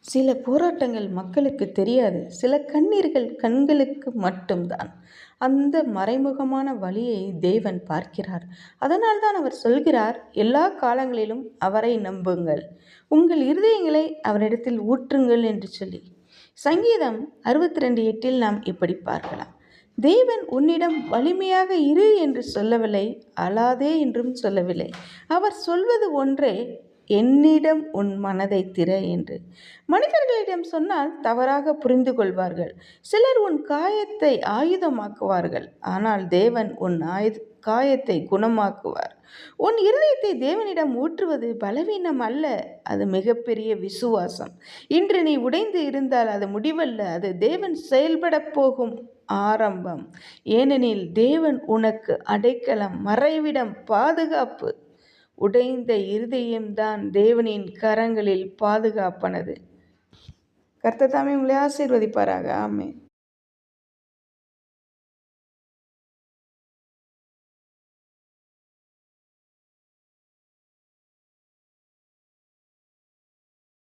சில போராட்டங்கள் மக்களுக்கு தெரியாது. சில கண்ணீர்கள் கண்களுக்கு மட்டும்தான். அந்த மறைமுகமான வலியை தேவன் பார்க்கிறார். அதனால்தான் அவர் சொல்கிறார், எல்லா காலங்களிலும் அவரை நம்புங்கள். உங்கள் இருதயங்களை அவரிடத்தில் ஊற்றுங்கள் என்று சொல்லி. சங்கீதம் 62:8 நாம் இப்படி பார்க்கலாம். தேவன் உன்னிடம் வலிமையாக இரு என்று சொல்லவில்லை, அழாதே என்றும் சொல்லவில்லை. அவர் சொல்வது ஒன்றே, என்னிடம் உன் மனதை திற என்று. மனிதர்களிடம் சொன்னால் தவறாக புரிந்து கொள்வார்கள். சிலர் உன் காயத்தை ஆயுதமாக்குவார்கள். ஆனால் தேவன் உன் காயத்தை குணமாக்குவார். உன் இருதயத்தை தேவனிடம் ஊற்றுவது பலவீனம் அல்ல, அது மிகப்பெரிய விசுவாசம். இன்று நீ உடைந்து இருந்தால் அது முடிவல்ல, அது தேவன் செயல்பட போகும் ஆரம்பம். ஏனெனில் தேவன் உனக்கு அடைக்கலம், மறைவிடம், பாதுகாப்பு. உடைந்த இருதயம்தான் தேவனின் கரங்களில் பாதுகாப்பானது. கர்த்தர் தாமே உங்களை ஆசீர்வதிப்பாராக. ஆமென்.